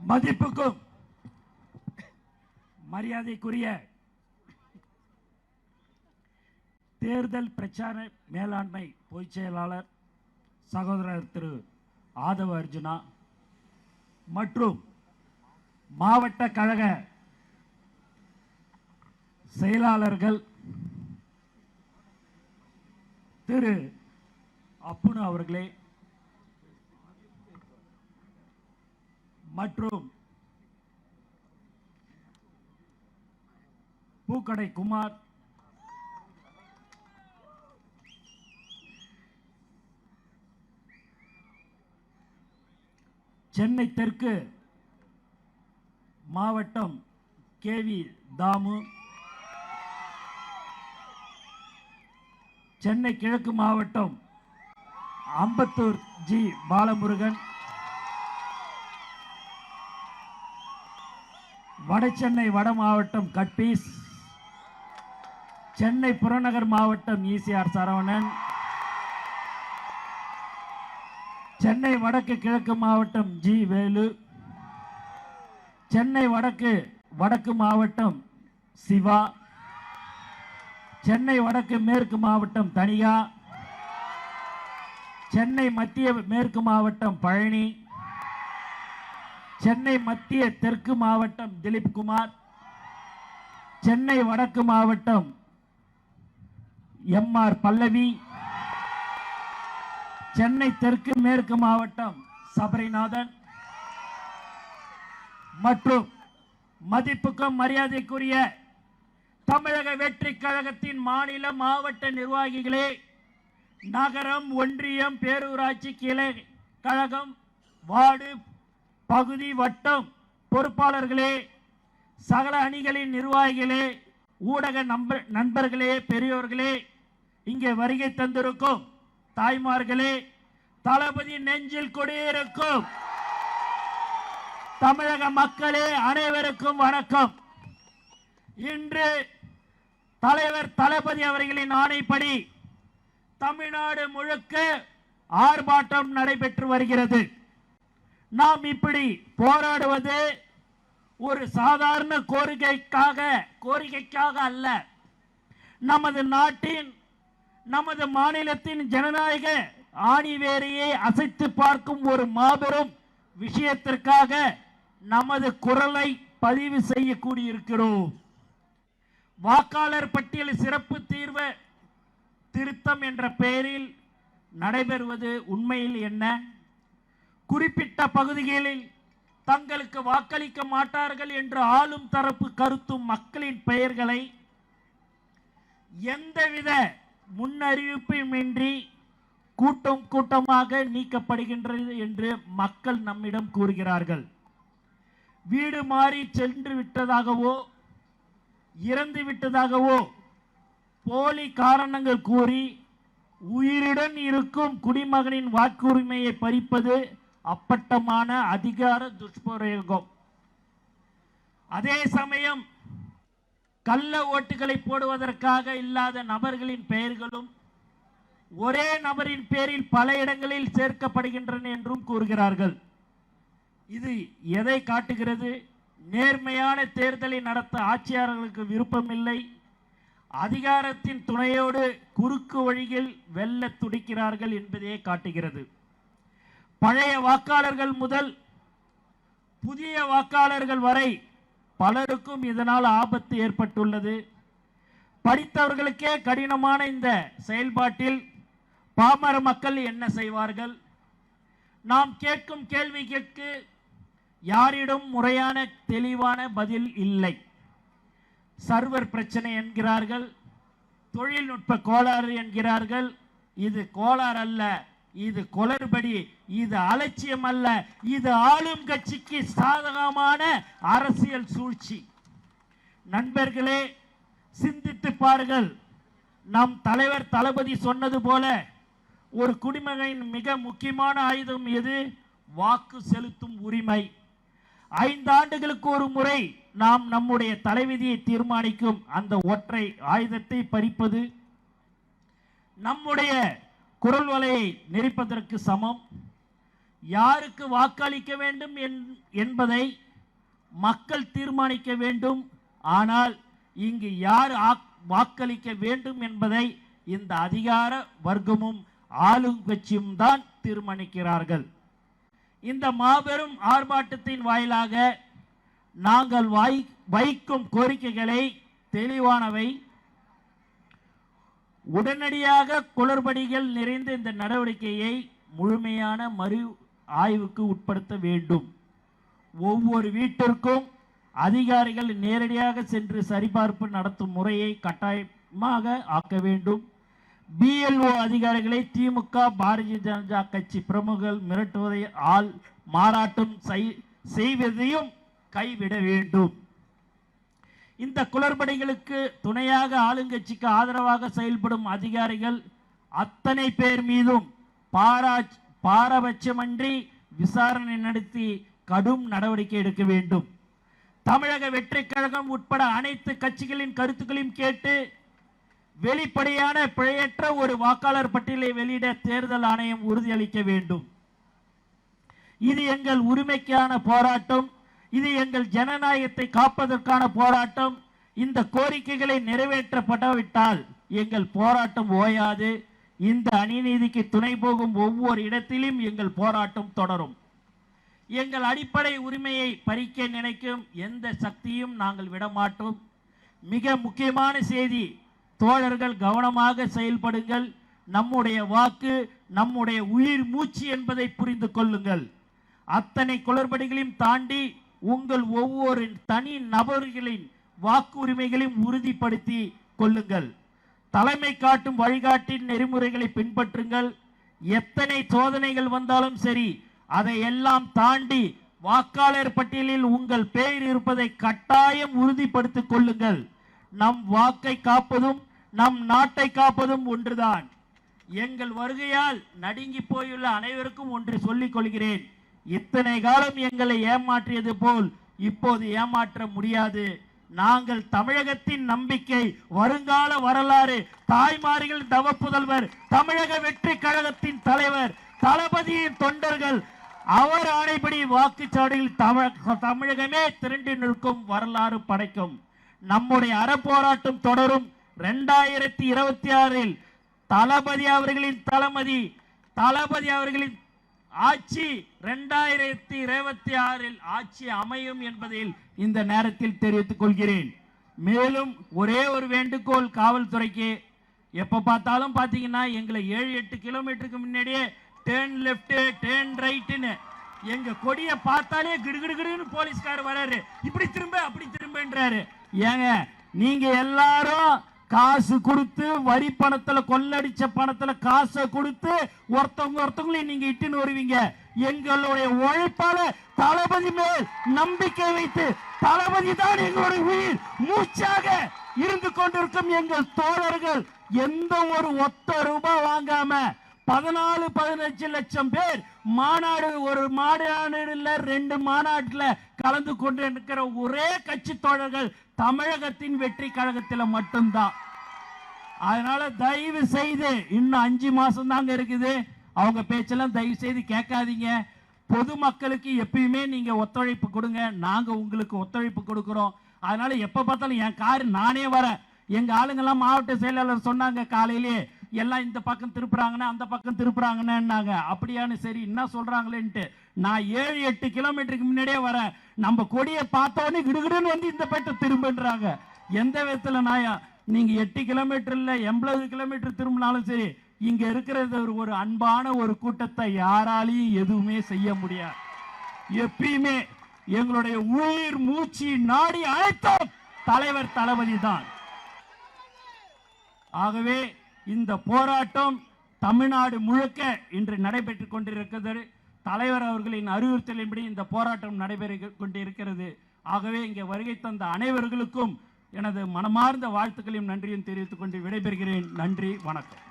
மதிப்புக்கும் மரியாதைக்குரிய தேர்தல் பிரச்சார மேலாண்மை பொதுச் செயலாளர் சகோதரர் திரு ஆதவ அர்ஜுனா மற்றும் மாவட்ட கழக செயலாளர்கள் திரு அப்புனு அவர்களே மற்றும் பூக்கடை குமார், சென்னை தெற்கு மாவட்டம் கேவி தாமு, சென்னை கிழக்கு மாவட்டம் அம்பத்தூர் ஜி பாலமுருகன், வடசென்னை வட மாவட்டம் கட்பீஸ், சென்னை புறநகர் மாவட்டம் ஈசிஆர் சரவணன், சென்னை வடக்கு கிழக்கு மாவட்டம் ஜி வேலு, சென்னை வடக்கு மாவட்டம் சிவா, சென்னை வடக்கு மேற்கு மாவட்டம் தனியா, சென்னை மத்திய மேற்கு மாவட்டம் பழனி, சென்னை மத்திய தெற்கு மாவட்டம் திலீப் குமார், சென்னை வடக்கு மாவட்டம் எம்ஆர் பல்லவி, சென்னை தெற்கு மேற்கு மாவட்டம் சபரிநாதன் மற்றும் மதிப்புக்கும் மரியாதைக்குரிய தமிழக வெற்றி கழகத்தின் மாநில மாவட்ட நிர்வாகிகளே, நகரம் ஒன்றியம் பேரூராட்சி கிளை கழகம் வார்டு பகுதி வட்டம் பொறுப்பாளர்களே, சகல அணிகளின் நிர்வாகிகளே, ஊடக நண்பர்களே, பெரியோர்களே, இங்கே வருகை தந்திருக்கும் தாய்மார்களே, தளபதி நெஞ்சில் குடியிருக்கும் தமிழக மக்களே, அனைவருக்கும் வணக்கம். இன்று தலைவர் தளபதி அவர்களின் ஆணைப்படி தமிழ்நாடு முழுக்க ஆர்ப்பாட்டம் நடைபெற்று வருகிறது. நாம் இப்படி போராடுவது ஒரு சாதாரண கோரிக்கைக்காக அல்ல. நமது நாட்டின், நமது மாநிலத்தின் ஜனநாயக ஆணிவேரையை அசைத்து பார்க்கும் ஒரு மாபெரும் விஷயத்திற்காக நமது குரலை பதிவு செய்ய கூடியிருக்கிறோம். வாக்காளர் பட்டியல் சிறப்பு தீர்வு திருத்தம் என்ற பெயரில் நடைபெறுவது உண்மையில் என்ன? குறிப்பிட்ட பகுதிகளில் தங்களுக்கு வாக்களிக்க மாட்டார்கள் என்று ஆளும் தரப்பு கருத்தும் மக்களின் பெயர்களை எந்தவித முன்னறிவிப்புமின்றி கூட்டமாக நீக்கப்படுகின்றது என்று மக்கள் நம்மிடம் கூறுகிறார்கள். வீடு மாறி சென்று விட்டதாகவோ இறந்து விட்டதாகவோ போலி காரணங்கள் கூறி உயிருடன் இருக்கும் குடிமகனின் வாக்குரிமையை பறிப்பது அப்பட்டமான அதிகார துஷ்பிரயோகம். அதே சமயம் கள்ள ஓட்டுகளை போடுவதற்காக இல்லாத நபர்களின் பெயர்களும் ஒரே நபரின் பேரில் பல இடங்களில் சேர்க்கப்படுகின்றன என்றும் கூறுகிறார்கள். இது எதை காட்டுகிறது? நேர்மையான தேர்தலை நடத்த ஆட்சியாளர்களுக்கு விருப்பமில்லை, அதிகாரத்தின் துணையோடு குறுக்கு வழியில் வெல்ல துடிக்கிறார்கள் என்பதையே காட்டுகிறது. பழைய வாக்காளர்கள் முதல் புதிய வாக்காளர்கள் வரை பலருக்கும் இதனால் ஆபத்து ஏற்பட்டுள்ளது. படித்தவர்களுக்கே கடினமான இந்த செயல்பாட்டில் பாமர மக்கள் என்ன செய்வார்கள்? நாம் கேட்கும் கேள்விக்கு யாரிடம் முறையான தெளிவான பதில் இல்லை. சர்வர் பிரச்சனை என்கிறார்கள், தொழில்நுட்ப கோளாறு என்கிறார்கள். இது கோளாறு அல்ல, இது குளறுபடி, இது அலட்சியம் அல்ல, இது ஆளும் கட்சிக்கு சாதகமான அரசியல் சூழ்ச்சி. நண்பர்களே, சிந்தித்து பாருங்கள். நம் தலைவர் தளபதி சொன்னது போல ஒரு குடிமகனின் மிக முக்கியமான ஆயுதம் எது? வாக்கு செலுத்தும் உரிமை. 5 ஆண்டுகளுக்கு ஒரு முறை நாம் நம்முடைய தலைவிதியை தீர்மானிக்கும் அந்த ஒற்றை ஆயுதத்தை பறிப்பது நம்முடைய குரல் வலையை நெரிப்பதற்கு சமம். யாருக்கு வாக்களிக்க வேண்டும் என்பதை மக்கள் தீர்மானிக்க வேண்டும். ஆனால் இங்கு யார் வாக்களிக்க வேண்டும் என்பதை இந்த அதிகார வர்க்கமும் ஆளும் கட்சியும் தான் தீர்மானிக்கிறார்கள். இந்த மாபெரும் ஆர்ப்பாட்டத்தின் வாயிலாக நாங்கள் வைக்கும் கோரிக்கைகளை தெளிவானவை. உடனடியாக குளறுபடிகள் நிறைந்த இந்த நடவடிக்கையை முழுமையான மறு ஆய்வுக்கு உட்படுத்த வேண்டும். ஒவ்வொரு வீட்டிற்கும் அதிகாரிகள் நேரடியாக சென்று சரிபார்ப்பு நடத்தும் முறையை கட்டாயமாக ஆக்க வேண்டும். BLO அதிகாரிகளை திமுக பாரதிய ஜனதா கட்சி பிரமுகர்கள் மிரட்டுவதை மாறாட்டம் செய்வதையும் கைவிட வேண்டும். இந்த குளறுபடிகளுக்கு துணையாக ஆளுங்கட்சிக்கு ஆதரவாக செயல்படும் அதிகாரிகள் அத்தனை பேர் மீதும் பாரபட்சமின்றி விசாரணை நடத்தி கடும் நடவடிக்கை எடுக்க வேண்டும். தமிழக வெற்றி கழகம் உட்பட அனைத்து கட்சிகளின் கருத்துக்களையும் கேட்டு வெளிப்படையான பிழையற்ற ஒரு வாக்காளர் பட்டியலை வெளியிட தேர்தல் ஆணையம் உறுதியளிக்க வேண்டும். இது எங்கள் உரிமைக்கான போராட்டம். இது எங்கள் ஜனநாயகத்தை காப்பதற்கான போராட்டம். இந்த கோரிக்கைகளை நிறைவேற்றப்படாவிட்டால் எங்கள் போராட்டம் ஓயாது. இந்த அநீதிக்கு துணை போகும் ஒவ்வொரு இடத்திலும் எங்கள் போராட்டம் தொடரும். எங்கள் அடிப்படை உரிமையை பறிக்க நினைக்கும் எந்த சக்தியும் நாங்கள் விடமாட்டோம். மிக முக்கியமான செய்தி, தோழர்கள் கவனமாக செயல்படுங்கள். நம்முடைய வாக்கு நம்முடைய உயிர் மூச்சு என்பதை புரிந்து கொள்ளுங்கள். அத்தனை குளறுபடிகளையும் தாண்டி உங்கள் ஒவ்வொரு தனி நபர்களின் வாக்கு உரிமைகளையும் உறுதிப்படுத்தி கொள்ளுங்கள். தலைமை காட்டும் வழிகாட்டின் நெறிமுறைகளை பின்பற்றுங்கள். எத்தனை சோதனைகள் வந்தாலும் சரி, அதை எல்லாம் தாண்டி வாக்காளர் பட்டியலில் உங்கள் பெயர் இருப்பதை கட்டாயம் உறுதிப்படுத்திக் கொள்ளுங்கள். நம் வாக்கை காப்பதும் நம் நாட்டை காப்பதும் ஒன்றுதான். எங்கள் வருகையால் நடுங்கி போயுள்ள அனைவருக்கும் ஒன்று சொல்லிக் கொள்கிறேன். இத்தனை காலம் எங்களை ஏமாற்றியது போல் இப்போது ஏமாற்ற முடியாது. நாங்கள் தமிழகத்தின் நம்பிக்கை, வருங்கால வரலாறு, தாய்மார்கள் தவப்புதல்வர், தமிழக வெற்றி கழகத்தின் தலைவர், தளபதியின் தொண்டர்கள், அவர் ஆணைப்படி வாக்குச்சாவடியில் தமிழகமே திரண்டு நிற்கும், வரலாறு படைக்கும். நம்முடைய அறப்போராட்டம் தொடரும். 2026 தளபதி அவர்களின் ஆட்சி 2026 ஆட்சி அமையும் என்பதில் இந்த நேரத்தில் தெரிவித்துக் கொள்கிறேன். மேலும் ஒரே ஒரு வேண்டுகோள் காவல்துறைக்கு, எப்ப பார்த்தாலும் பாத்தீங்கன்னா எங்களை 7-8 கிலோமீட்டருக்கு முன்னாடியே டேர்ன் லெஃப்ட் டேர்ன் ரைட்னு எங்க கொடியை பார்த்தாலே கிடுகிடுன்னு போலீஸ்கார் வராரு, இப்படி திரும்ப அப்படி திரும்பன்றாரு. ஏங்க நீங்க எல்லாரும் காசு கொடுத்து வரி பணத்துல கொள்ளடிச்ச பணத்துல காசை கொடுத்து ஒருத்தவங்களையும் நீங்க இட்டுன்னு வருவீங்க. எங்களுடைய உழைப்பால தளபதி மேல் நம்பிக்கை வைத்து, தளபதி தான் எங்களுடைய உயிர் மூச்சாக இருந்து கொண்டிருக்கும் எங்கள் தோழர்கள் எந்த ஒரு ஒத்த ரூபாய் வாங்காம 14-15 லட்சம் பேர் மாநாடு, ஒரு மாநாடுல 2 மாநாட்டுல கலந்து கொண்டு இருக்கிற ஒரே கட்சி தோழர்கள் தமிழகத்தின் வெற்றி கழகத்தில் மட்டும்தான். அதனால தயவு செய்து இன்னும் 5 மாசம் தாங்க இருக்குது, அவங்க பேச்செல்லாம் தயவு செய்து கேட்காதீங்க. பொதுமக்களுக்கு எப்பயுமே நீங்க ஒத்துழைப்பு கொடுங்க, நாங்க உங்களுக்கு ஒத்துழைப்பு கொடுக்கிறோம். அதனால எப்ப பார்த்தாலும் என் கார் நானே வரேன். எங்க ஆளுங்கெல்லாம் மாவட்ட செயலாளர் சொன்னாங்க காலையிலே, எல்லாம் இந்த பக்கம் திருப்புறாங்கன்னா அந்த பக்கம் திருப்புறாங்கன்னாங்க. அப்படியானு சரி என்ன சொல்றாங்களேன்ட்டு நான் 7-8 கிலோமீட்டருக்கு முன்னாடியே வரேன். நம்ம கொடியை பார்த்தோன்னே கிடுகிடுன்னு வந்து இந்த பேட்டை திரும்புன்றாங்க. எந்த விதத்துல நாயா, நீங்க 8 கிலோமீட்டர்ல 80 கிலோமீட்டர் திரும்பினாலும் சரி, இங்க இருக்கிறது ஒரு அன்பான ஒரு கூட்டத்தை யாராலையும் எதுவுமே செய்ய முடியாது. எப்பயுமே எங்களுடைய உயிர் மூச்சு நாடி அழைத்தோம் தலைவர் தளபதி தான். ஆகவே இந்த போராட்டம் தமிழ்நாடு முழுக்க இன்று நடைபெற்றுக் கொண்டிருக்கிறது. தலைவர் அவர்களின் அறிவுறுத்தலின்படி இந்த போராட்டம் நடைபெற்றுக் கொண்டிருக்கிறது. ஆகவே இங்கே வருகை தந்த அனைவர்களுக்கும் எனது மனமார்ந்த வாழ்த்துக்களையும் நன்றியும் தெரிவித்துக் கொண்டு விடைபெறுகிறேன். நன்றி, வணக்கம்.